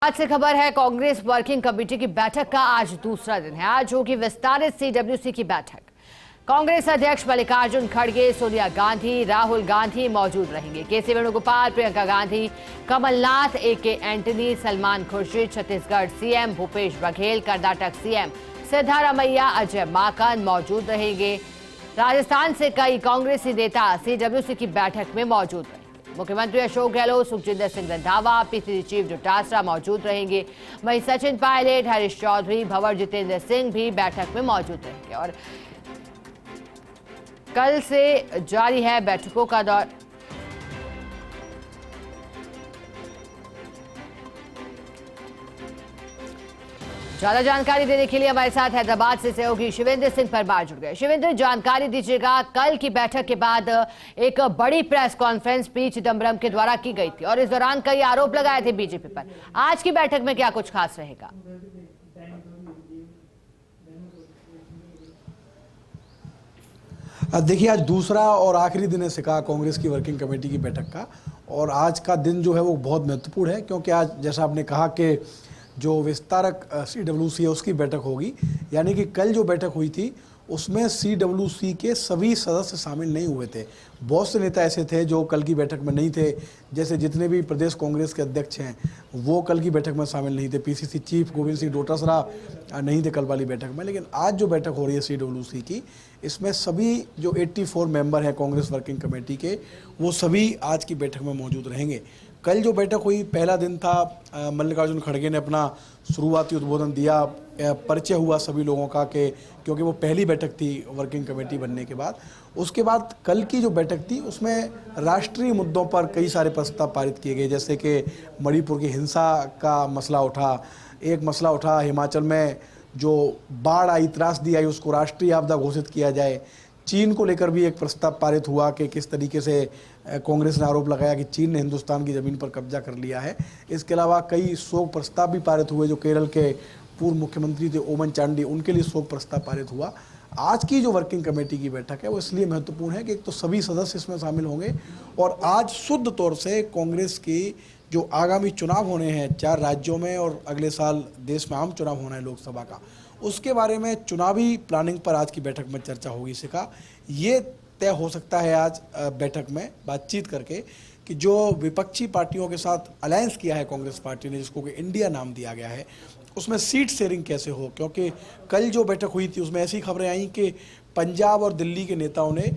आज से खबर है, कांग्रेस वर्किंग कमेटी की बैठक का आज दूसरा दिन है। आज होगी विस्तारित सीडब्ल्यूसी की बैठक। कांग्रेस अध्यक्ष मल्लिकार्जुन खड़गे, सोनिया गांधी, राहुल गांधी मौजूद रहेंगे। KC Venugopal, Priyanka Gandhi, Kamal Nath, AK Antony, Salman Khurshid, Chhattisgarh CM Bhupesh Baghel, Karnataka CM Siddaramaiah, Ajay Maken मौजूद रहेंगे। राजस्थान से कई कांग्रेसी नेता सीडब्ल्यूसी की बैठक में मौजूद रहेंगे। मुख्यमंत्री अशोक गहलोत, सुखजिंदर सिंह रंधावा, PCC चीफ डोटासरा मौजूद रहेंगे। वहीं सचिन पायलट, हरीश चौधरी, भंवर जितेंद्र सिंह भी बैठक में मौजूद रहेंगे। और कल से जारी है बैठकों का दौर। ज्यादा जानकारी देने के लिए हमारे साथ हैदराबाद से सहयोगी शिवेंद्र सिंह परमार जुड़ गए। शिवेंद्र, जानकारी दीजिएगा, कल की बैठक के बाद एक बड़ी प्रेस कॉन्फ्रेंस पी चिदम्बरम के द्वारा की गई थी और इस दौरान कई आरोप लगाए थे बीजेपी पर। आज की बैठक में क्या कुछ खास रहेगा? देखिए, आज दूसरा और आखिरी दिन है सिका कांग्रेस की वर्किंग कमेटी की बैठक का। और आज का दिन जो है वो बहुत महत्वपूर्ण है, क्योंकि आज जैसा आपने कहा कि जो विस्तारक CWC है उसकी बैठक होगी। यानी कि कल जो बैठक हुई थी उसमें CWC के सभी सदस्य शामिल नहीं हुए थे। बहुत से नेता ऐसे थे जो कल की बैठक में नहीं थे, जैसे जितने भी प्रदेश कांग्रेस के अध्यक्ष हैं वो कल की बैठक में शामिल नहीं थे। PCC चीफ गोविंद सिंह डोटासरा नहीं थे कल वाली बैठक में। लेकिन आज जो बैठक हो रही है CWC की, इसमें सभी जो 84 मेंबर हैं कांग्रेस वर्किंग कमेटी के, वो सभी आज की बैठक में मौजूद रहेंगे। कल जो बैठक हुई, पहला दिन था, मल्लिकार्जुन खड़गे ने अपना शुरुआती उद्बोधन दिया, परिचय हुआ सभी लोगों का कि क्योंकि वो पहली बैठक थी वर्किंग कमेटी बनने के बाद। उसके बाद कल की जो बैठक थी उसमें राष्ट्रीय मुद्दों पर कई सारे प्रस्ताव पारित किए गए, जैसे कि मणिपुर की हिंसा का मसला उठा, एक मसला उठा हिमाचल में जो बाढ़ आई, त्रासदी आई, उसको राष्ट्रीय आपदा घोषित किया जाए। चीन को लेकर भी एक प्रस्ताव पारित हुआ कि किस तरीके से कांग्रेस ने आरोप लगाया कि चीन ने हिंदुस्तान की ज़मीन पर कब्जा कर लिया है। इसके अलावा कई शोक प्रस्ताव भी पारित हुए। जो केरल के पूर्व मुख्यमंत्री थे ओमन चांडी, उनके लिए शोक प्रस्ताव पारित हुआ। आज की जो वर्किंग कमेटी की बैठक है वो इसलिए महत्वपूर्ण है कि एक तो सभी सदस्य इसमें शामिल होंगे और आज शुद्ध तौर से कांग्रेस की जो आगामी चुनाव होने हैं 4 राज्यों में और अगले साल देश में आम चुनाव होना है लोकसभा का, उसके बारे में चुनावी प्लानिंग पर आज की बैठक में चर्चा होगी। सिका ये तय हो सकता है आज बैठक में बातचीत करके कि जो विपक्षी पार्टियों के साथ अलायंस किया है कांग्रेस पार्टी ने, जिसको कि इंडिया नाम दिया गया है, उसमें सीट शेयरिंग कैसे हो। क्योंकि कल जो बैठक हुई थी उसमें ऐसी खबरें आई कि पंजाब और दिल्ली के नेताओं ने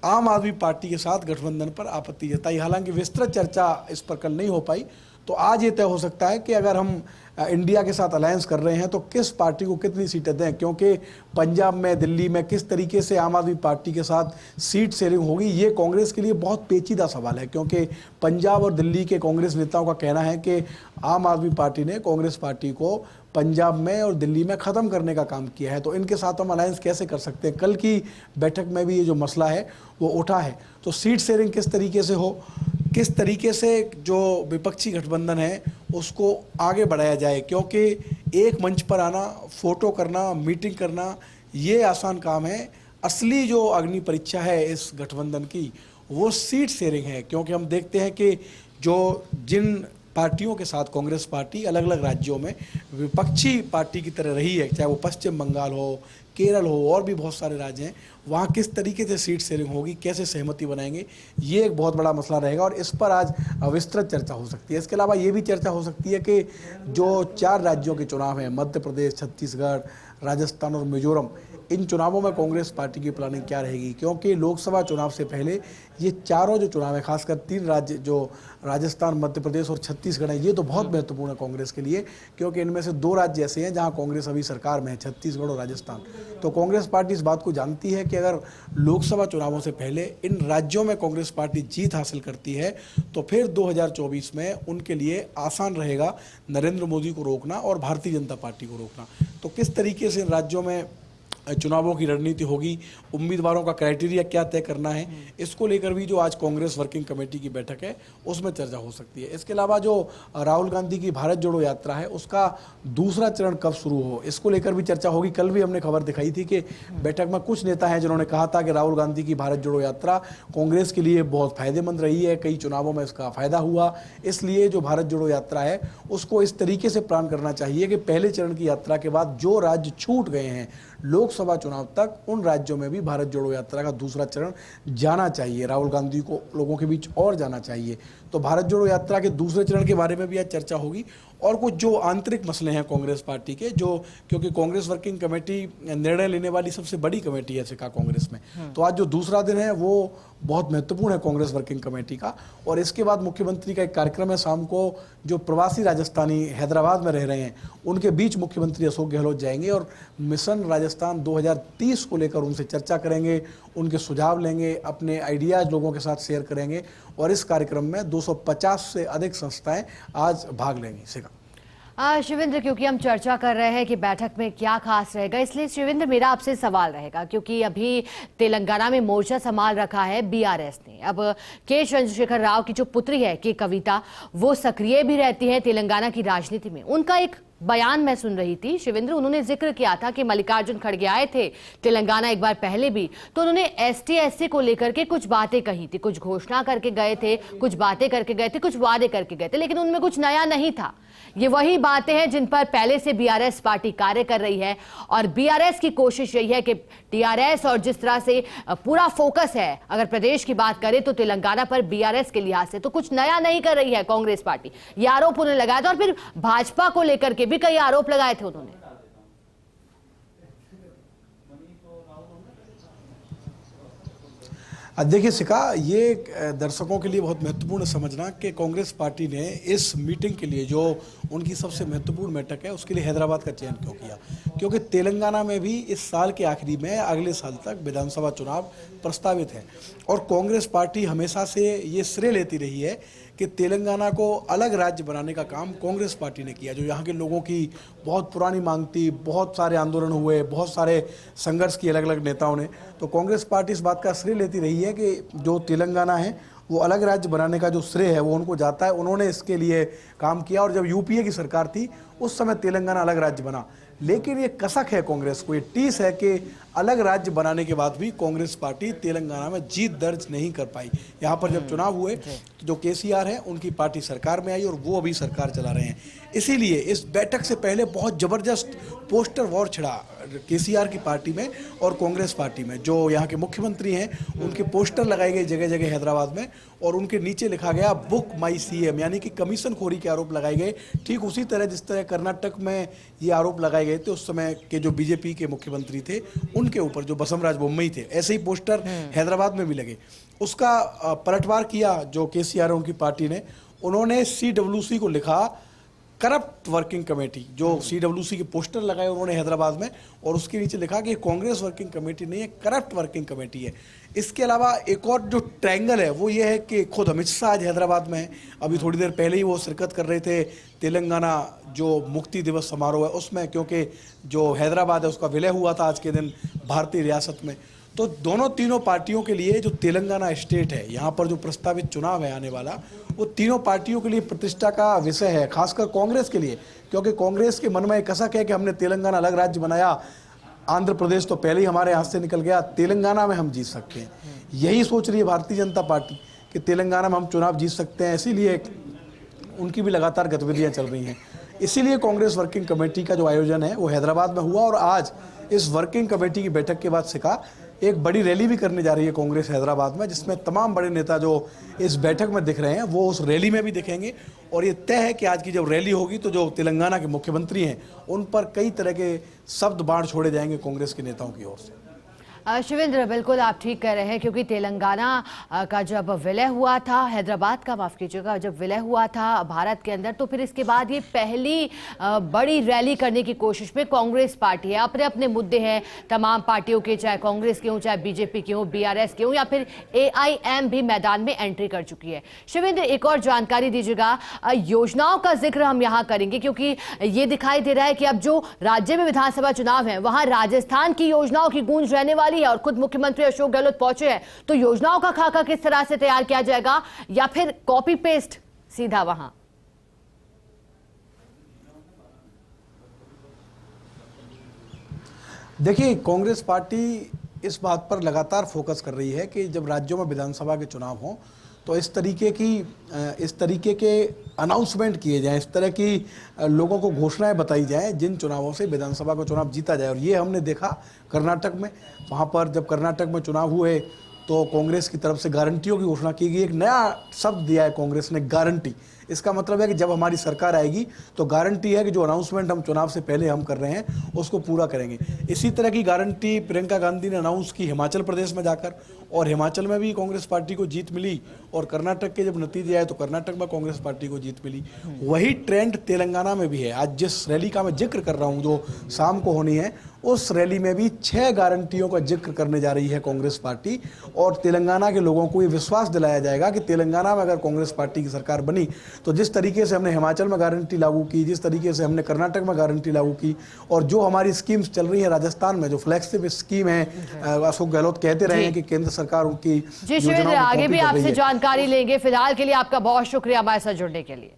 आम आदमी पार्टी के साथ गठबंधन पर आपत्ति जताई। हालांकि विस्तृत चर्चा इस पर कल नहीं हो पाई। तो आज ये तय हो सकता है कि अगर हम इंडिया के साथ अलायंस कर रहे हैं तो किस पार्टी को कितनी सीटें दें, क्योंकि पंजाब में, दिल्ली में किस तरीके से आम आदमी पार्टी के साथ सीट शेयरिंग होगी, ये कांग्रेस के लिए बहुत पेचीदा सवाल है। क्योंकि पंजाब और दिल्ली के कांग्रेस नेताओं का कहना है कि आम आदमी पार्टी ने कांग्रेस पार्टी को पंजाब में और दिल्ली में ख़त्म करने का काम किया है, तो इनके साथ हम अलायंस कैसे कर सकते हैं। कल की बैठक में भी ये जो मसला है वो उठा है। तो सीट शेयरिंग किस तरीके से हो, किस तरीके से जो विपक्षी गठबंधन है उसको आगे बढ़ाया जाए, क्योंकि एक मंच पर आना, फोटो करना, मीटिंग करना, ये आसान काम है। असली जो अग्नि परीक्षा है इस गठबंधन की वो सीट शेयरिंग है। क्योंकि हम देखते हैं कि जो जिन पार्टियों के साथ कांग्रेस पार्टी अलग अलग राज्यों में विपक्षी पार्टी की तरह रही है, चाहे वो पश्चिम बंगाल हो, केरल हो और भी बहुत सारे राज्य हैं, वहाँ किस तरीके से सीट शेयरिंग होगी, कैसे सहमति बनाएंगे, ये एक बहुत बड़ा मसला रहेगा और इस पर आज विस्तृत चर्चा हो सकती है। इसके अलावा ये भी चर्चा हो सकती है कि जो 4 राज्यों के चुनाव हैं, मध्य प्रदेश, छत्तीसगढ़, राजस्थान और मिजोरम, इन चुनावों में कांग्रेस पार्टी की प्लानिंग क्या रहेगी। क्योंकि लोकसभा चुनाव से पहले ये चारों जो चुनाव है, खासकर 3 राज्य जो राजस्थान, मध्य प्रदेश और छत्तीसगढ़ है, ये तो बहुत महत्वपूर्ण है कांग्रेस के लिए। क्योंकि इनमें से 2 राज्य ऐसे हैं जहां कांग्रेस अभी सरकार में है, छत्तीसगढ़ और राजस्थान। तो कांग्रेस पार्टी इस बात को जानती है कि अगर लोकसभा चुनावों से पहले इन राज्यों में कांग्रेस पार्टी जीत हासिल करती है तो फिर 2024 में उनके लिए आसान रहेगा नरेंद्र मोदी को रोकना और भारतीय जनता पार्टी को रोकना। तो किस तरीके से इन राज्यों में चुनावों की रणनीति होगी, उम्मीदवारों का क्राइटेरिया क्या तय करना है, इसको लेकर भी जो आज कांग्रेस वर्किंग कमेटी की बैठक है उसमें चर्चा हो सकती है। इसके अलावा जो राहुल गांधी की भारत जोड़ो यात्रा है उसका दूसरा चरण कब शुरू हो, इसको लेकर भी चर्चा होगी। कल भी हमने खबर दिखाई थी कि बैठक में कुछ नेता हैं जिन्होंने कहा था कि राहुल गांधी की भारत जोड़ो यात्रा कांग्रेस के लिए बहुत फायदेमंद रही है, कई चुनावों में इसका फायदा हुआ, इसलिए जो भारत जोड़ो यात्रा है उसको इस तरीके से प्लान करना चाहिए कि पहले चरण की यात्रा के बाद जो राज्य छूट गए हैं लोकसभा चुनाव तक, उन राज्यों में भी भारत जोड़ो यात्रा का दूसरा चरण जाना चाहिए, राहुल गांधी को लोगों के बीच और जाना चाहिए। तो भारत जोड़ो यात्रा के दूसरे चरण के बारे में भी आज चर्चा होगी और कुछ जो आंतरिक मसले हैं कांग्रेस पार्टी के, जो क्योंकि कांग्रेस वर्किंग कमेटी निर्णय लेने वाली सबसे बड़ी कमेटी है सिका कांग्रेस में, तो आज जो दूसरा दिन है वो बहुत महत्वपूर्ण है कांग्रेस वर्किंग कमेटी का। और इसके बाद मुख्यमंत्री का एक कार्यक्रम है शाम को, जो प्रवासी राजस्थानी हैदराबाद में रह रहे हैं उनके बीच मुख्यमंत्री अशोक गहलोत जाएंगे और मिशन राजस्थान 2030 को लेकर उनसे चर्चा करेंगे, उनके सुझाव लेंगे, अपने आइडियाज लोगों के साथ शेयर करेंगे और इस कार्यक्रम में 250 से अधिक संस्थाएं आज भाग लेंगी। सिका शिवेंद्र, क्योंकि हम चर्चा कर रहे हैं कि बैठक में क्या खास रहेगा, इसलिए शिवेंद्र मेरा आपसे सवाल रहेगा, क्योंकि अभी तेलंगाना में मोर्चा संभाल रखा है बीआरएस ने। अब के चंद्रशेखर राव की जो पुत्री है के कविता, वो सक्रिय भी रहती है तेलंगाना की राजनीति में। उनका एक बयान मैं सुन रही थी शिवेंद्र, उन्होंने जिक्र किया था कि मल्लिकार्जुन खड़गे आए थे तेलंगाना एक बार पहले भी, तो उन्होंने एसटी एससी को लेकर के कुछ बातें कही थी, कुछ घोषणा करके गए थे, कुछ बातें करके गए थे, कुछ वादे करके गए थे, लेकिन उनमें कुछ नया नहीं था। ये वही बातें हैं जिन पर पहले से बीआरएस पार्टी कार्य कर रही है और बीआरएस की कोशिश रही है कि टीआरएस और जिस तरह से पूरा फोकस है अगर प्रदेश की बात करें तो तेलंगाना पर बीआरएस के लिहाज से तो कुछ नया नहीं कर रही है कांग्रेस पार्टी। ये आरोप उन्होंने लगाया था और फिर भाजपा को लेकर के भी कई आरोप लगाए थे उन्होंने। देखिए सिका, ये दर्शकों के लिए बहुत महत्वपूर्ण समझना कि कांग्रेस पार्टी ने इस मीटिंग के लिए, जो उनकी सबसे महत्वपूर्ण बैठक है, उसके लिए हैदराबाद का चयन क्यों किया, क्योंकि तेलंगाना में भी इस साल के आखिरी में अगले साल तक विधानसभा चुनाव प्रस्तावित है और कांग्रेस पार्टी हमेशा से ये श्रेय लेती रही है कि तेलंगाना को अलग राज्य बनाने का काम कांग्रेस पार्टी ने किया, जो यहाँ के लोगों की बहुत पुरानी मांग थी, बहुत सारे आंदोलन हुए, बहुत सारे संघर्ष किए अलग अलग नेताओं ने। तो कांग्रेस पार्टी इस बात का श्रेय लेती रही है कि जो तेलंगाना है वो अलग राज्य बनाने का जो श्रेय है वो उनको जाता है, उन्होंने इसके लिए काम किया। और जब यूपीए की सरकार थी उस समय तेलंगाना अलग राज्य बना, लेकिन ये कसक है कांग्रेस को, ये टीस है कि अलग राज्य बनाने के बाद भी कांग्रेस पार्टी तेलंगाना में जीत दर्ज नहीं कर पाई। यहाँ पर जब चुनाव हुए तो जो केसीआर है उनकी पार्टी सरकार में आई और वो अभी सरकार चला रहे हैं। इसीलिए इस बैठक से पहले बहुत ज़बरदस्त पोस्टर वॉर छिड़ा केसीआर की पार्टी में और कांग्रेस पार्टी में। जो यहाँ के मुख्यमंत्री हैं उनके पोस्टर लगाए गए जगह जगह हैदराबाद में और उनके नीचे लिखा गया बुक माई सीएम, यानी कि कमीशन खोरी के आरोप लगाए गए। ठीक उसी तरह जिस तरह कर्नाटक में ये आरोप लगाए गए थे उस समय के जो बीजेपी के मुख्यमंत्री थे उनके ऊपर, जो बसवराज बोम्मई थे, ऐसे ही पोस्टर हैदराबाद में भी लगे। उसका पलटवार किया जो केसीआर उनकी पार्टी ने, उन्होंने सीडब्ल्यूसी को लिखा करप्ट वर्किंग कमेटी। जो सीडब्ल्यूसी के पोस्टर लगाए उन्होंने हैदराबाद में और उसके नीचे लिखा कि कांग्रेस वर्किंग कमेटी नहीं है, करप्ट वर्किंग कमेटी है। इसके अलावा एक और जो ट्रायंगल है वो ये है कि खुद अमित शाह आज हैदराबाद में है, अभी थोड़ी देर पहले ही वो शिरकत कर रहे थे तेलंगाना जो मुक्ति दिवस समारोह है उसमें, क्योंकि जो हैदराबाद है उसका विलय हुआ था आज के दिन भारतीय रियासत में। तो दोनों तीनों पार्टियों के लिए जो तेलंगाना स्टेट है, यहाँ पर जो प्रस्तावित चुनाव है आने वाला, वो तीनों पार्टियों के लिए प्रतिष्ठा का विषय है, खासकर कांग्रेस के लिए, क्योंकि कांग्रेस के मन में एक कसक है कि हमने तेलंगाना अलग राज्य बनाया, आंध्र प्रदेश तो पहले ही हमारे हाथ से निकल गया, तेलंगाना में हम जीत सकते हैं। यही सोच रही है भारतीय जनता पार्टी कि तेलंगाना में हम चुनाव जीत सकते हैं, इसीलिए उनकी भी लगातार गतिविधियाँ चल रही हैं। इसीलिए कांग्रेस वर्किंग कमेटी का जो आयोजन है वो हैदराबाद में हुआ और आज इस वर्किंग कमेटी की बैठक के बाद सिका एक बड़ी रैली भी करने जा रही है कांग्रेस हैदराबाद में, जिसमें तमाम बड़े नेता जो इस बैठक में दिख रहे हैं वो उस रैली में भी दिखेंगे। और ये तय है कि आज की जब रैली होगी तो जो तेलंगाना के मुख्यमंत्री हैं उन पर कई तरह के शब्द बाण छोड़े जाएंगे कांग्रेस के नेताओं की ओर से। शिवेंद्र, बिल्कुल आप ठीक कह रहे हैं, क्योंकि तेलंगाना का जब विलय हुआ था, हैदराबाद का माफ कीजिएगा, जब विलय हुआ था भारत के अंदर, तो फिर इसके बाद ये पहली बड़ी रैली करने की कोशिश में कांग्रेस पार्टी है। अपने अपने मुद्दे हैं तमाम पार्टियों के, चाहे कांग्रेस के हों, चाहे बीजेपी के हों, बीआरएस के हों, या फिर एआईएम भी मैदान में एंट्री कर चुकी है। शिवेंद्र, एक और जानकारी दीजिएगा, योजनाओं का जिक्र हम यहाँ करेंगे, क्योंकि ये दिखाई दे रहा है कि अब जो राज्य में विधानसभा चुनाव है वहां राजस्थान की योजनाओं की गूंज रहने वाली है और खुद मुख्यमंत्री अशोक गहलोत पहुंचे हैं। तो योजनाओं का खाका किस तरह से तैयार किया जाएगा, या फिर कॉपी पेस्ट सीधा वहां? देखिए, कांग्रेस पार्टी इस बात पर लगातार फोकस कर रही है कि जब राज्यों में विधानसभा के चुनाव हों तो इस तरीके के अनाउंसमेंट किए जाएं, इस तरह की लोगों को घोषणाएं बताई जाएं जिन चुनावों से विधानसभा का चुनाव जीता जाए। और ये हमने देखा कर्नाटक में। वहाँ पर जब कर्नाटक में चुनाव हुए तो कांग्रेस की तरफ से गारंटियों की घोषणा की गई। एक नया शब्द दिया है कांग्रेस ने, गारंटी। इसका मतलब है कि जब हमारी सरकार आएगी तो गारंटी है कि जो अनाउंसमेंट हम चुनाव से पहले हम कर रहे हैं उसको पूरा करेंगे। इसी तरह की गारंटी प्रियंका गांधी ने अनाउंस की हिमाचल प्रदेश में जाकर, और हिमाचल में भी कांग्रेस पार्टी को जीत मिली, और कर्नाटक के जब नतीजे आए तो कर्नाटक में कांग्रेस पार्टी को जीत मिली। वही ट्रेंड तेलंगाना में भी है। आज जिस रैली का मैं जिक्र कर रहा हूँ जो शाम को होनी है, उस रैली में भी 6 गारंटियों का जिक्र करने जा रही है कांग्रेस पार्टी, और तेलंगाना के लोगों को ये विश्वास दिलाया जाएगा कि तेलंगाना में अगर कांग्रेस पार्टी की सरकार बनी तो जिस तरीके से हमने हिमाचल में गारंटी लागू की, जिस तरीके से हमने कर्नाटक में गारंटी लागू की, और जो हमारी स्कीम्स चल रही है राजस्थान में, जो फ्लैगशिप स्कीम है, अशोक गहलोत कहते रहे हैं कि केंद्र सरकार उनकी जी शिवेंद्र, आगे भी आपसे जानकारी लेंगे। फिलहाल के लिए आपका बहुत शुक्रिया हमारे साथ जुड़ने के लिए।